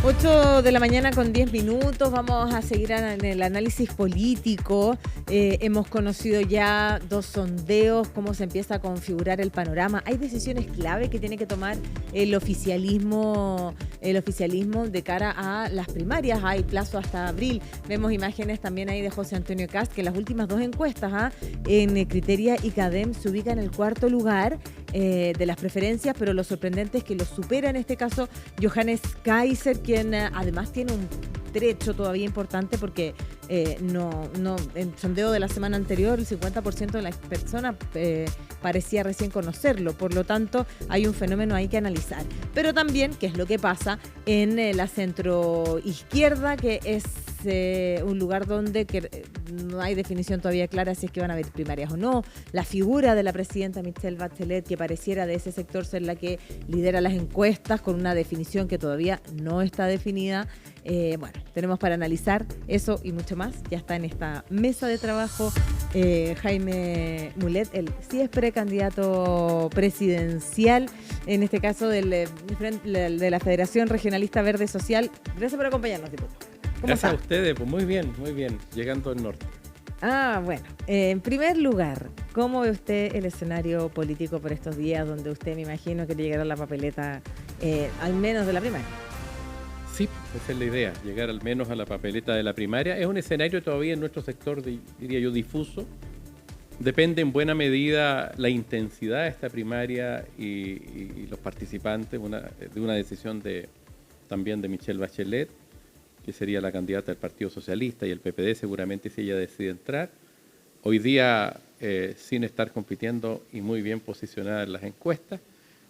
8 de la mañana con 10 minutos, vamos a seguir en el análisis político. Hemos conocido ya dos sondeos, cómo se empieza a configurar el panorama. Hay decisiones clave que tiene que tomar el oficialismo de cara a las primarias. Hay plazo hasta abril. Vemos imágenes también ahí de José Antonio Kast, que en las últimas dos encuestas en Criteria y CADEM se ubica en el cuarto lugar de las preferencias, pero lo sorprendente es que lo supera en este caso Johannes Kaiser, quien además tiene un trecho todavía importante porque en sondeo de la semana anterior el 50% de las personas parecía recién conocerlo, por lo tanto hay un fenómeno ahí que analizar. Pero también qué es lo que pasa en la centroizquierda, que es un lugar donde no hay definición todavía clara si es que van a haber primarias o no. La figura de la presidenta Michelle Bachelet, que pareciera de ese sector ser la que lidera las encuestas, con una definición que todavía no está definida. Bueno, tenemos para analizar eso y mucho más. Ya está en esta mesa de trabajo Jaime Mulet, él sí es precandidato presidencial, en este caso de la Federación Regionalista Verde Social. Gracias por acompañarnos, diputado. Gracias a ustedes, pues muy bien, llegando al norte. Bueno, en primer lugar, ¿cómo ve usted el escenario político por estos días donde usted me imagino que le llegará la papeleta al menos de la primaria? Sí, esa es la idea, llegar al menos a la papeleta de la primaria. Es un escenario todavía en nuestro sector, diría yo, difuso. Depende en buena medida la intensidad de esta primaria y los participantes de una decisión también de Michelle Bachelet, que sería la candidata del Partido Socialista, y el PPD seguramente si ella decide entrar. Hoy día, sin estar compitiendo y muy bien posicionada en las encuestas,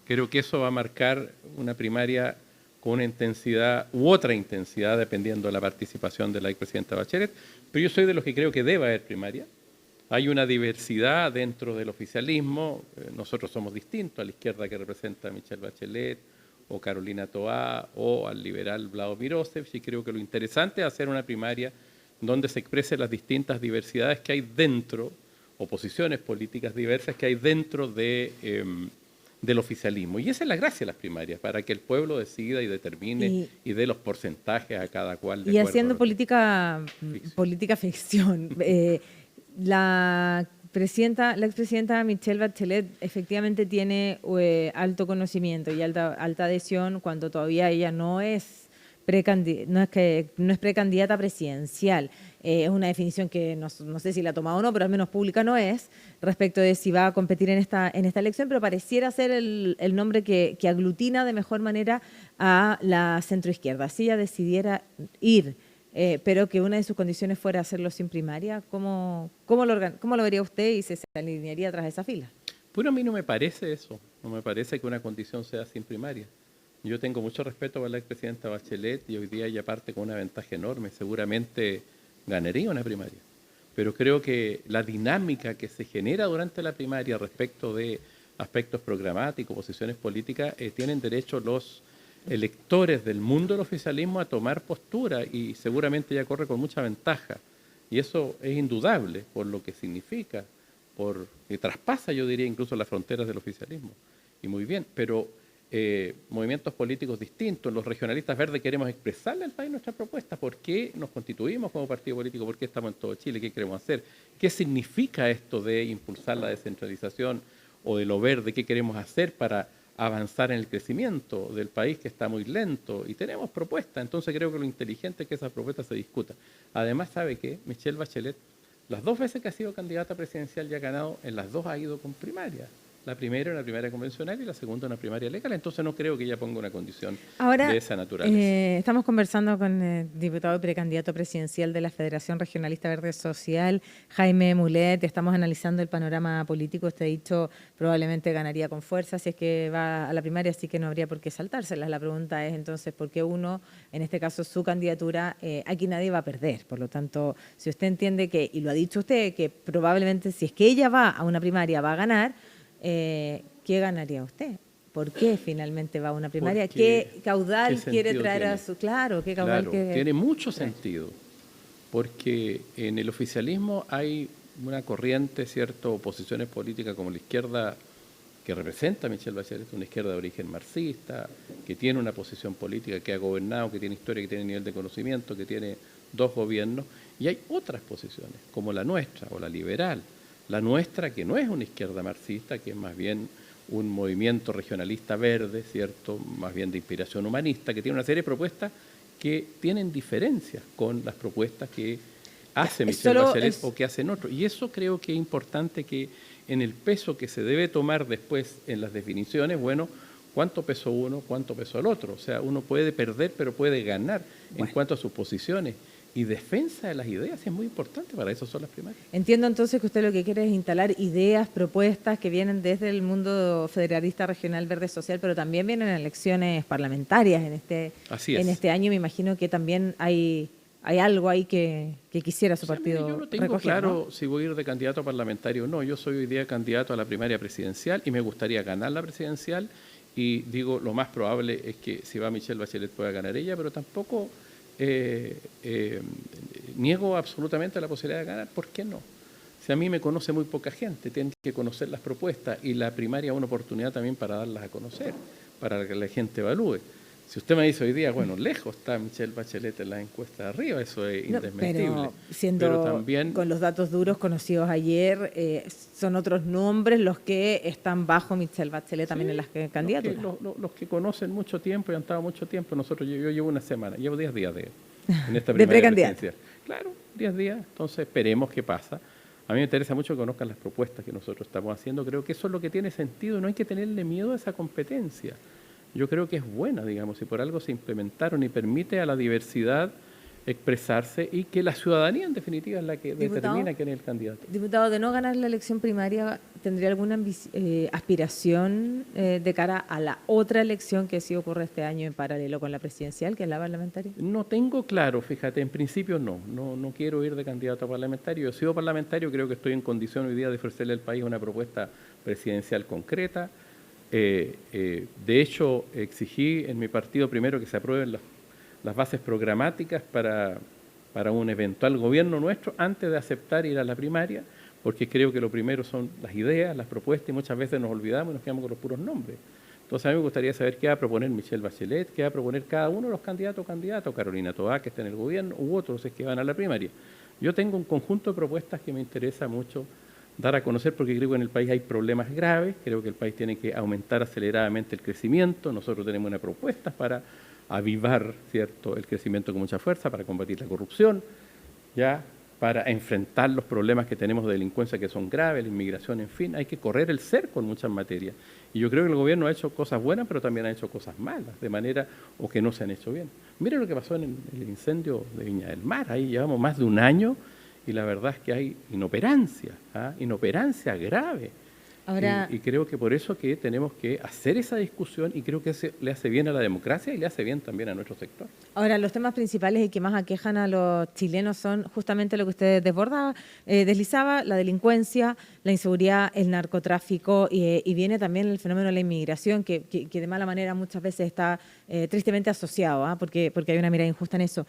creo que eso va a marcar una primaria con una intensidad u otra intensidad, dependiendo de la participación de la expresidenta Bachelet. Pero yo soy de los que creo que debe haber primaria. Hay una diversidad dentro del oficialismo. Nosotros somos distintos a la izquierda que representa a Michelle Bachelet, o Carolina Toá, o al liberal Vlado Mirosevich, y creo que lo interesante es hacer una primaria donde se expresen las distintas diversidades que hay dentro, o posiciones políticas diversas que hay dentro del oficialismo. Y esa es la gracia de las primarias, para que el pueblo decida y determine y dé los porcentajes a cada cual. Y haciendo política ficción. La expresidenta Michelle Bachelet efectivamente tiene alto conocimiento y alta adhesión cuando todavía ella no es precandidata presidencial. Es una definición que no sé si la ha tomado o no, pero al menos pública no es, respecto de si va a competir en esta elección, pero pareciera ser el nombre que aglutina de mejor manera a la centroizquierda. Si ella decidiera ir, pero que una de sus condiciones fuera hacerlo sin primaria, ¿cómo lo vería usted y se alinearía tras esa fila? Bueno, a mí no me parece eso, no me parece que una condición sea sin primaria. Yo tengo mucho respeto por la expresidenta Bachelet y hoy día ella parte con una ventaja enorme, seguramente ganaría una primaria. Pero creo que la dinámica que se genera durante la primaria respecto de aspectos programáticos, posiciones políticas, tienen derecho los electores del mundo del oficialismo a tomar postura y seguramente ella corre con mucha ventaja. Y eso es indudable por lo que significa, que traspasa, yo diría, incluso las fronteras del oficialismo. Y muy bien, pero movimientos políticos distintos, los regionalistas verdes queremos expresarle al país nuestra propuesta. ¿Por qué nos constituimos como partido político? ¿Por qué estamos en todo Chile? ¿Qué queremos hacer? ¿Qué significa esto de impulsar la descentralización o de lo verde? ¿Qué queremos hacer para avanzar en el crecimiento del país, que está muy lento? Y tenemos propuestas, entonces creo que lo inteligente es que esas propuestas se discutan. Además, ¿sabe qué? Michelle Bachelet, las dos veces que ha sido candidata presidencial y ha ganado, en las dos ha ido con primaria. La primera una primaria convencional y la segunda una primaria legal, entonces no creo que ella ponga una condición de esa naturaleza. Estamos conversando con el diputado y precandidato presidencial de la Federación Regionalista Verde Social, Jaime Mulet. Estamos analizando el panorama político. Usted ha dicho probablemente ganaría con fuerza si es que va a la primaria, así que no habría por qué saltárselas. La pregunta es entonces por qué uno, en este caso su candidatura, aquí nadie va a perder. Por lo tanto, si usted entiende que, y lo ha dicho usted, que probablemente si es que ella va a una primaria va a ganar, ¿qué ganaría usted? ¿Por qué finalmente va a una primaria? ¿Qué caudal quiere traer a su...? Claro, ¿qué caudal tiene mucho sentido, porque en el oficialismo hay una corriente, ¿cierto?, oposiciones políticas como la izquierda que representa a Michelle Bachelet, una izquierda de origen marxista, que tiene una posición política, que ha gobernado, que tiene historia, que tiene nivel de conocimiento, que tiene 2 gobiernos, y hay otras posiciones, como la nuestra, o la liberal. La nuestra, que no es una izquierda marxista, que es más bien un movimiento regionalista verde, ¿cierto?, más bien de inspiración humanista, que tiene una serie de propuestas que tienen diferencias con las propuestas que hace Michelle Bachelet o que hacen otros. Y eso creo que es importante, que en el peso que se debe tomar después en las definiciones, bueno, cuánto pesó uno, cuánto pesó el otro. O sea, uno puede perder, pero puede ganar en cuanto a sus posiciones. Y defensa de las ideas es muy importante, para eso son las primarias. Entiendo entonces que usted lo que quiere es instalar ideas, propuestas que vienen desde el mundo federalista regional verde social, pero también vienen elecciones parlamentarias en este año. Me imagino que también hay algo ahí que quisiera su partido yo no tengo recoger, claro, ¿no?, si voy a ir de candidato a parlamentario o no. Yo soy hoy día candidato a la primaria presidencial y me gustaría ganar la presidencial, y digo, lo más probable es que si va Michelle Bachelet pueda ganar ella, pero tampoco niego absolutamente la posibilidad de ganar. ¿Por qué no? Si a mí me conoce muy poca gente, tienen que conocer las propuestas, y la primaria es una oportunidad también para darlas a conocer, para que la gente evalúe. Si usted me dice hoy día, bueno, lejos está Michelle Bachelet en la encuesta de arriba, eso es indesmentible. Pero también, con los datos duros conocidos ayer, son otros nombres los que están bajo Michelle Bachelet también en las candidaturas. Los que conocen mucho tiempo y han estado mucho tiempo, yo llevo una semana, llevo 10 días en esta primaria presidencial. Claro, 10 días, entonces esperemos qué pasa. A mí me interesa mucho que conozcan las propuestas que nosotros estamos haciendo. Creo que eso es lo que tiene sentido, no hay que tenerle miedo a esa competencia. Yo creo que es buena, digamos, si por algo se implementaron, y permite a la diversidad expresarse, y que la ciudadanía en definitiva es la que determina quién es el candidato. Diputado, de no ganar la elección primaria, ¿tendría alguna aspiración de cara a la otra elección que sí ocurre este año en paralelo con la presidencial, que es la parlamentaria? No tengo claro, fíjate, en principio no quiero ir de candidato a parlamentario. Yo he sido parlamentario, creo que estoy en condición hoy día de ofrecerle al país una propuesta presidencial concreta. De hecho, exigí en mi partido primero que se aprueben las bases programáticas para un eventual gobierno nuestro antes de aceptar ir a la primaria, porque creo que lo primero son las ideas, las propuestas, y muchas veces nos olvidamos y nos quedamos con los puros nombres. Entonces a mí me gustaría saber qué va a proponer Michelle Bachelet, qué va a proponer cada uno de los candidatos, Carolina Toá, que está en el gobierno, u otros que van a la primaria. Yo tengo un conjunto de propuestas que me interesa mucho dar a conocer, porque creo que en el país hay problemas graves, creo que el país tiene que aumentar aceleradamente el crecimiento. Nosotros tenemos una propuesta para avivar, ¿cierto?, el crecimiento con mucha fuerza, para combatir la corrupción, ya, para enfrentar los problemas que tenemos de delincuencia, que son graves, la inmigración, en fin, hay que correr el cerco en muchas materias. Y yo creo que el gobierno ha hecho cosas buenas, pero también ha hecho cosas malas, de manera o que no se han hecho bien. Mire lo que pasó en el incendio de Viña del Mar, ahí llevamos más de un año, y la verdad es que hay inoperancia grave. Ahora, y creo que por eso que tenemos que hacer esa discusión, y creo que le hace bien a la democracia y le hace bien también a nuestro sector. Ahora, los temas principales y que más aquejan a los chilenos son justamente lo que usted deslizaba, la delincuencia, la inseguridad, el narcotráfico, y viene también el fenómeno de la inmigración, que de mala manera muchas veces está tristemente asociado, porque hay una mirada injusta en eso.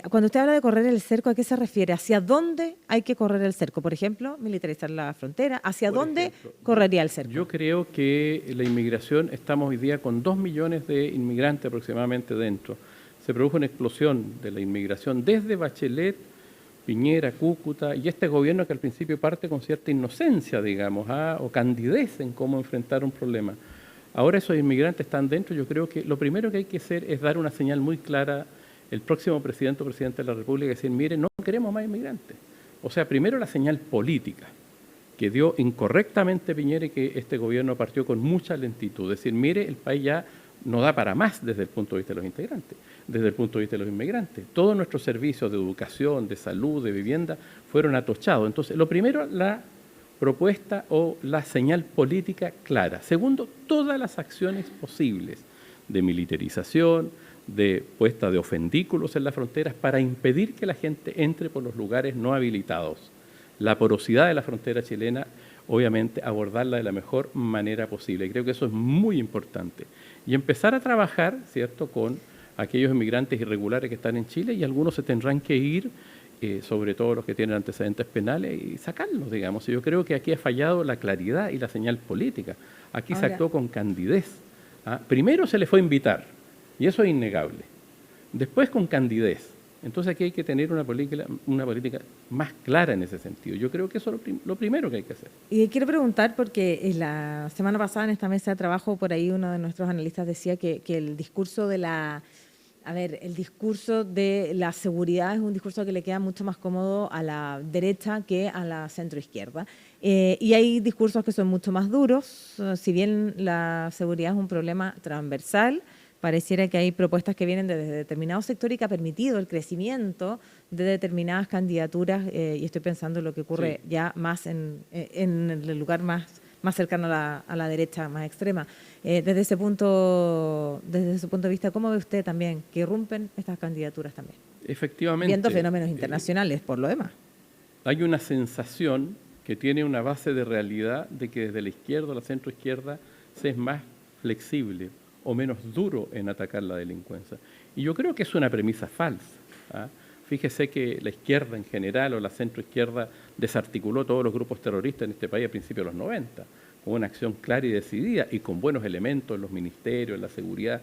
Cuando usted habla de correr el cerco, ¿a qué se refiere? ¿Hacia dónde hay que correr el cerco? Por ejemplo, militarizar la frontera. ¿Hacia dónde correría el cerco? Yo creo que la inmigración, estamos hoy día con 2 millones de inmigrantes aproximadamente dentro. Se produjo una explosión de la inmigración desde Bachelet, Piñera, Cúcuta, y este gobierno que al principio parte con cierta inocencia, digamos, o candidez en cómo enfrentar un problema. Ahora esos inmigrantes están dentro. Yo creo que lo primero que hay que hacer es dar una señal muy clara el próximo presidente o presidente de la República, decir, mire, no queremos más inmigrantes. O sea, primero la señal política que dio incorrectamente Piñera, y que este gobierno partió con mucha lentitud. Decir, mire, el país ya no da para más desde el punto de vista de los integrantes, desde el punto de vista de los inmigrantes. Todos nuestros servicios de educación, de salud, de vivienda fueron atochados. Entonces, lo primero, la propuesta o la señal política clara. Segundo, todas las acciones posibles de militarización, de puesta de ofendículos en las fronteras para impedir que la gente entre por los lugares no habilitados. La porosidad de la frontera chilena, obviamente, abordarla de la mejor manera posible. Creo que eso es muy importante. Y empezar a trabajar, ¿cierto?, con aquellos inmigrantes irregulares que están en Chile, y algunos se tendrán que ir, sobre todo los que tienen antecedentes penales, y sacarlos, digamos. Yo creo que aquí ha fallado la claridad y la señal política. Aquí se actuó con candidez. Primero se le fue a invitar, y eso es innegable. Después con candidez. Entonces aquí hay que tener una política más clara en ese sentido. Yo creo que eso es lo primero que hay que hacer. Y quiero preguntar, porque la semana pasada en esta mesa de trabajo, por ahí uno de nuestros analistas decía que el discurso de el discurso de la seguridad es un discurso que le queda mucho más cómodo a la derecha que a la centroizquierda. Y hay discursos que son mucho más duros, si bien la seguridad es un problema transversal. Pareciera que hay propuestas que vienen desde determinado sector y que ha permitido el crecimiento de determinadas candidaturas, y estoy pensando en lo que ocurre ya más en el lugar más cercano a la derecha, más extrema. Desde su punto de vista, ¿cómo ve usted también que irrumpen estas candidaturas también? Efectivamente. Viendo fenómenos internacionales, por lo demás. Hay una sensación que tiene una base de realidad de que desde la izquierda o la centroizquierda se es más flexible o menos duro en atacar la delincuencia. Y yo creo que es una premisa falsa. Fíjese que la izquierda en general o la centroizquierda desarticuló todos los grupos terroristas en este país a principios de los 90, con una acción clara y decidida y con buenos elementos en los ministerios, en la seguridad,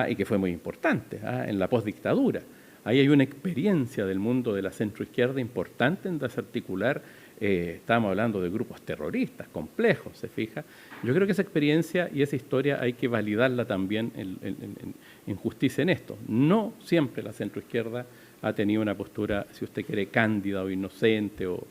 y que fue muy importante en la postdictadura. Ahí hay una experiencia del mundo de la centroizquierda importante en desarticular. Estamos hablando de grupos terroristas complejos, ¿se fija? Yo creo que esa experiencia y esa historia hay que validarla también en justicia en esto. No siempre la centroizquierda ha tenido una postura, si usted quiere, cándida o inocente o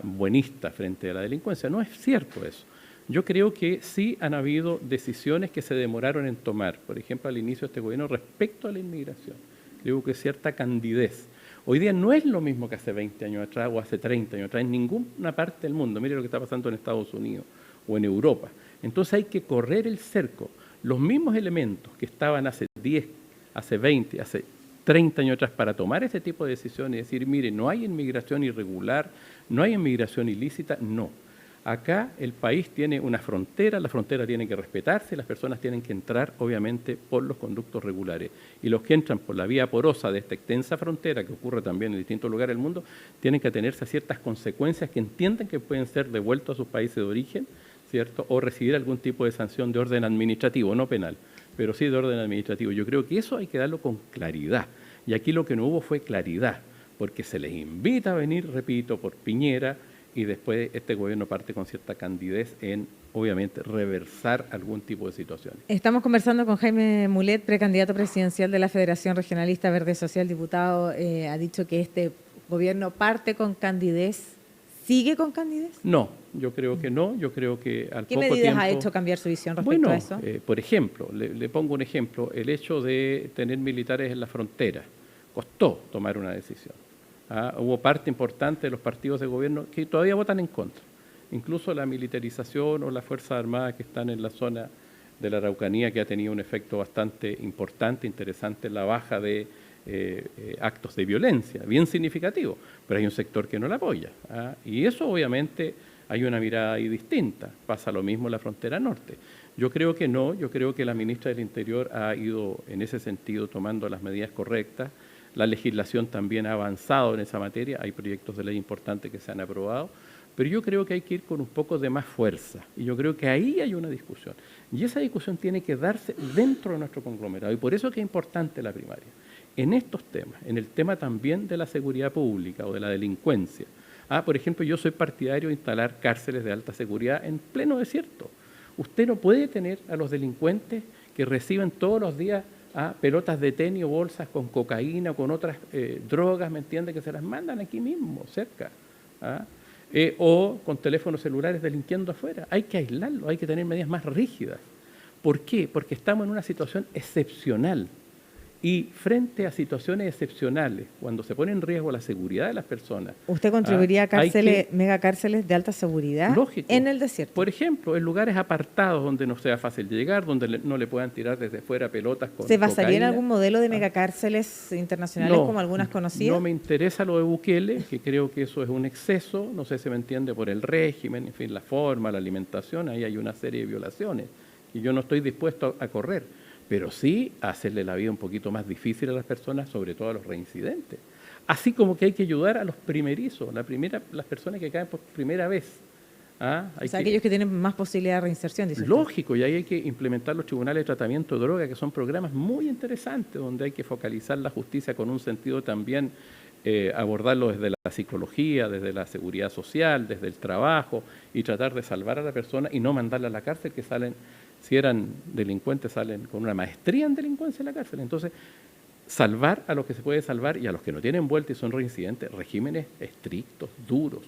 buenista frente a la delincuencia. No es cierto eso. Yo creo que sí han habido decisiones que se demoraron en tomar, por ejemplo, al inicio de este gobierno respecto a la inmigración. Creo que cierta candidez. Hoy día no es lo mismo que hace 20 años atrás o hace 30 años atrás en ninguna parte del mundo. Mire lo que está pasando en Estados Unidos o en Europa. Entonces hay que correr el cerco. Los mismos elementos que estaban hace 10, hace 20, hace 30 años atrás para tomar este tipo de decisiones y decir, mire, no hay inmigración irregular, no hay inmigración ilícita, no. Acá el país tiene una frontera, la frontera tiene que respetarse, las personas tienen que entrar, obviamente, por los conductos regulares. Y los que entran por la vía porosa de esta extensa frontera, que ocurre también en distintos lugares del mundo, tienen que atenerse a ciertas consecuencias que entienden que pueden ser devueltos a sus países de origen, ¿cierto? O recibir algún tipo de sanción de orden administrativo, no penal, pero sí de orden administrativo. Yo creo que eso hay que darlo con claridad. Y aquí lo que no hubo fue claridad, porque se les invita a venir, repito, por Piñera, y después este gobierno parte con cierta candidez en, obviamente, reversar algún tipo de situaciones. Estamos conversando con Jaime Mulet, precandidato presidencial de la Federación Regionalista Verde Social, diputado. Ha dicho que este gobierno parte con candidez. ¿Sigue con candidez? No, yo creo que no. Yo creo que al poco tiempo... ¿Qué medidas ha hecho cambiar su visión respecto a eso? Por ejemplo, le pongo un ejemplo. El hecho de tener militares en la frontera costó tomar una decisión. Hubo parte importante de los partidos de gobierno que todavía votan en contra. Incluso la militarización o las Fuerzas Armadas que están en la zona de la Araucanía, que ha tenido un efecto bastante importante, interesante, en la baja de actos de violencia, bien significativo, pero hay un sector que no la apoya. Y eso obviamente hay una mirada ahí distinta. Pasa lo mismo en la frontera norte. Yo creo que no, yo creo que la ministra del Interior ha ido en ese sentido tomando las medidas correctas. La legislación también ha avanzado en esa materia, hay proyectos de ley importantes que se han aprobado, pero yo creo que hay que ir con un poco de más fuerza y yo creo que ahí hay una discusión. Y esa discusión tiene que darse dentro de nuestro conglomerado y por eso es que es importante la primaria. En estos temas, en el tema también de la seguridad pública o de la delincuencia. Por ejemplo, yo soy partidario de instalar cárceles de alta seguridad en pleno desierto. Usted no puede tener a los delincuentes que reciben todos los días pelotas de tenis o bolsas con cocaína o con otras drogas, ¿me entiende? Que se las mandan aquí mismo, cerca. O con teléfonos celulares delinquiendo afuera. Hay que aislarlo, hay que tener medidas más rígidas. ¿Por qué? Porque estamos en una situación excepcional. Y frente a situaciones excepcionales, cuando se pone en riesgo la seguridad de las personas... ¿Usted contribuiría a megacárceles de alta seguridad? Lógico. En el desierto? Por ejemplo, en lugares apartados donde no sea fácil de llegar, donde no le puedan tirar desde fuera pelotas con ¿Se basaría cocaína. en algún modelo de megacárceles internacionales como algunas conocidas? No me interesa lo de Bukele, que creo que eso es un exceso, no sé si me entiende, por el régimen, en fin, la forma, la alimentación, ahí hay una serie de violaciones y yo no estoy dispuesto a correr. Pero sí hacerle la vida un poquito más difícil a las personas, sobre todo a los reincidentes. Así como que hay que ayudar a los primerizos, las personas que caen por primera vez. O sea, aquellos que tienen más posibilidad de reinserción, dice usted. Lógico, y ahí hay que implementar los tribunales de tratamiento de droga, que son programas muy interesantes, donde hay que focalizar la justicia con un sentido también, abordarlo desde la psicología, desde la seguridad social, desde el trabajo, y tratar de salvar a la persona y no mandarla a la cárcel, que salen, si eran delincuentes, salen con una maestría en delincuencia en la cárcel. Entonces, salvar a los que se puede salvar y a los que no tienen vuelta y son reincidentes, regímenes estrictos, duros,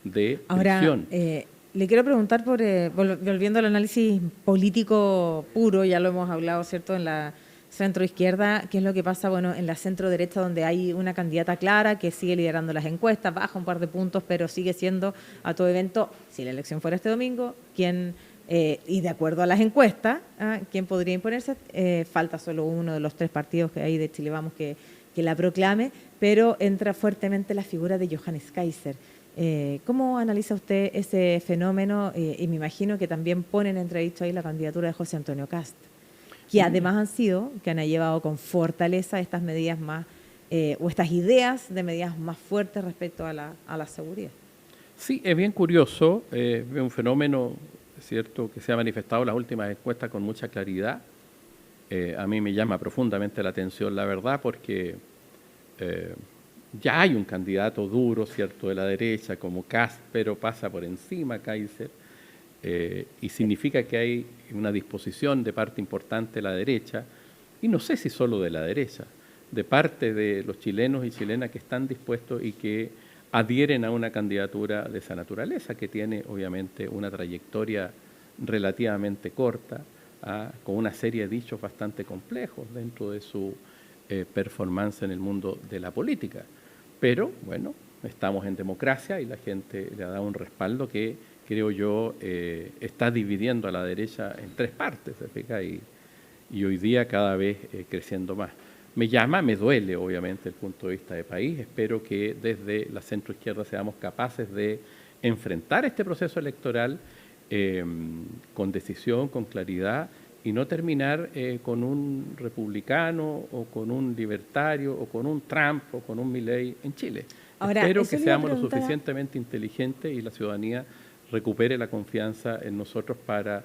de prisión. Ahora, le quiero preguntar, volviendo al análisis político puro, ya lo hemos hablado, ¿cierto?, en la centro-izquierda, ¿qué es lo que pasa, bueno, en la centro-derecha, donde hay una candidata clara que sigue liderando las encuestas, baja un par de puntos, pero sigue siendo a todo evento, si la elección fuera este domingo, y de acuerdo a las encuestas, ¿quién podría imponerse? Falta solo uno de los 3 partidos que hay de Chile Vamos que la proclame, pero entra fuertemente la figura de Johannes Kaiser. ¿Cómo analiza usted ese fenómeno? Y me imagino que también pone en entredicho ahí la candidatura de José Antonio Kast, que además que han llevado con fortaleza estas medidas más, o estas ideas de medidas más fuertes respecto a la seguridad. Sí, es bien curioso, es un fenómeno, cierto, que se ha manifestado en las últimas encuestas con mucha claridad. A mí me llama profundamente la atención, la verdad, porque ya hay un candidato duro, cierto, de la derecha, como Kast, pero pasa por encima Kaiser, y significa que hay una disposición de parte importante de la derecha, y no sé si solo de la derecha, de parte de los chilenos y chilenas que están dispuestos y que adhieren a una candidatura de esa naturaleza, que tiene obviamente una trayectoria relativamente corta, con una serie de dichos bastante complejos dentro de su performance en el mundo de la política. Pero, bueno, estamos en democracia y la gente le ha dado un respaldo que, creo yo, está dividiendo a la derecha en 3 partes, ¿se fija? Y hoy día cada vez creciendo más. Me duele, obviamente, el punto de vista de país. Espero que desde la centroizquierda seamos capaces de enfrentar este proceso electoral con decisión, con claridad, y no terminar con un republicano o con un libertario o con un Trump o con un Milei en Chile. Ahora, espero que seamos lo suficientemente inteligentes y la ciudadanía recupere la confianza en nosotros para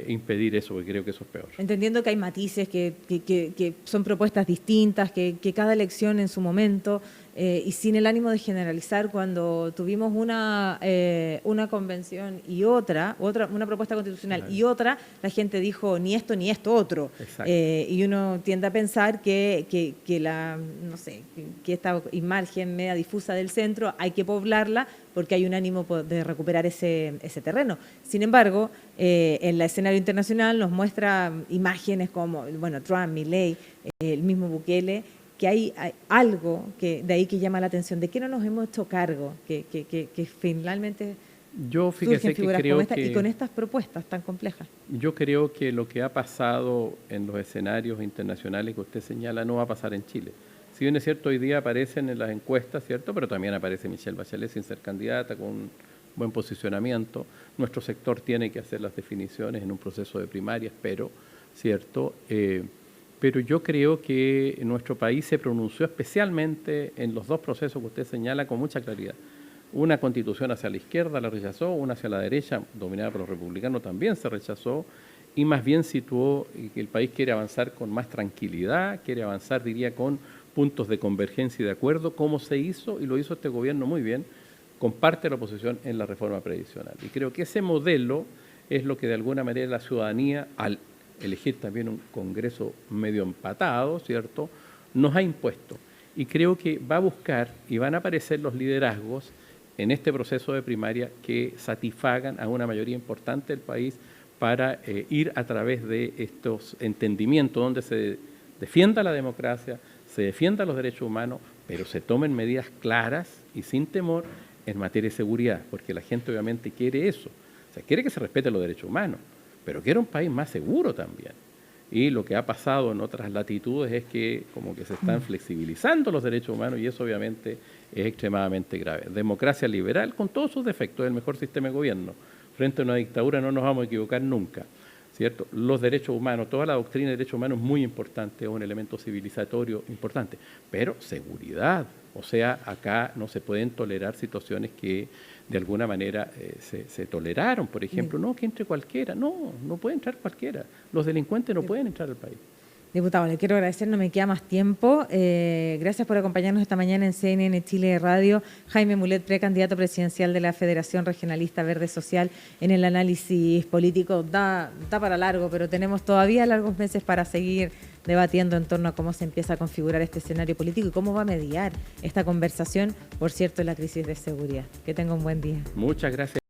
impedir eso, porque creo que eso es peor. Entendiendo que hay matices, que son propuestas distintas, que cada elección en su momento, y sin el ánimo de generalizar, cuando tuvimos una convención y una propuesta constitucional, claro, y otra, la gente dijo ni esto otro. Y uno tiende a pensar que esta imagen media difusa del centro hay que poblarla porque hay un ánimo de recuperar ese terreno. Sin embargo, en el escenario internacional nos muestra imágenes como, bueno, Trump, Milei, el mismo Bukele, que hay algo de ahí que llama la atención, de que no nos hemos hecho cargo, que finalmente surgen figuras como esta y con estas propuestas tan complejas. Yo creo que lo que ha pasado en los escenarios internacionales que usted señala no va a pasar en Chile. Si bien es cierto, hoy día aparecen en las encuestas, ¿cierto?, pero también aparece Michelle Bachelet sin ser candidata, con un buen posicionamiento. Nuestro sector tiene que hacer las definiciones en un proceso de primaria, espero, ¿cierto?, pero yo creo que nuestro país se pronunció especialmente en los 2 procesos que usted señala con mucha claridad. Una constitución hacia la izquierda la rechazó, una hacia la derecha, dominada por los republicanos, también se rechazó, y más bien situó que el país quiere avanzar con más tranquilidad, quiere avanzar, diría, con puntos de convergencia y de acuerdo, como se hizo, y lo hizo este gobierno muy bien, con parte de la oposición en la reforma previsional. Y creo que ese modelo es lo que de alguna manera la ciudadanía, al elegir también un Congreso medio empatado, ¿cierto?, nos ha impuesto. Y creo que va a buscar y van a aparecer los liderazgos en este proceso de primaria que satisfagan a una mayoría importante del país para ir a través de estos entendimientos donde se defienda la democracia, se defiendan los derechos humanos, pero se tomen medidas claras y sin temor en materia de seguridad, porque la gente obviamente quiere eso. O sea, quiere que se respeten los derechos humanos, pero quiere un país más seguro también. Y lo que ha pasado en otras latitudes es que como que se están flexibilizando los derechos humanos y eso obviamente es extremadamente grave. Democracia liberal con todos sus defectos, es el mejor sistema de gobierno. Frente a una dictadura no nos vamos a equivocar nunca. ¿cierto? Los derechos humanos, toda la doctrina de derechos humanos es muy importante, es un elemento civilizatorio importante, pero seguridad, o sea, acá no se pueden tolerar situaciones que de alguna manera se toleraron, por ejemplo, no que entre cualquiera, no puede entrar cualquiera, los delincuentes no pueden entrar al país. Diputado, le quiero agradecer, no me queda más tiempo. Gracias por acompañarnos esta mañana en CNN Chile Radio. Jaime Mulet, precandidato presidencial de la Federación Regionalista Verde Social, en el análisis político. Da para largo, pero tenemos todavía largos meses para seguir debatiendo en torno a cómo se empieza a configurar este escenario político y cómo va a mediar esta conversación, por cierto, en la crisis de seguridad. Que tenga un buen día. Muchas gracias.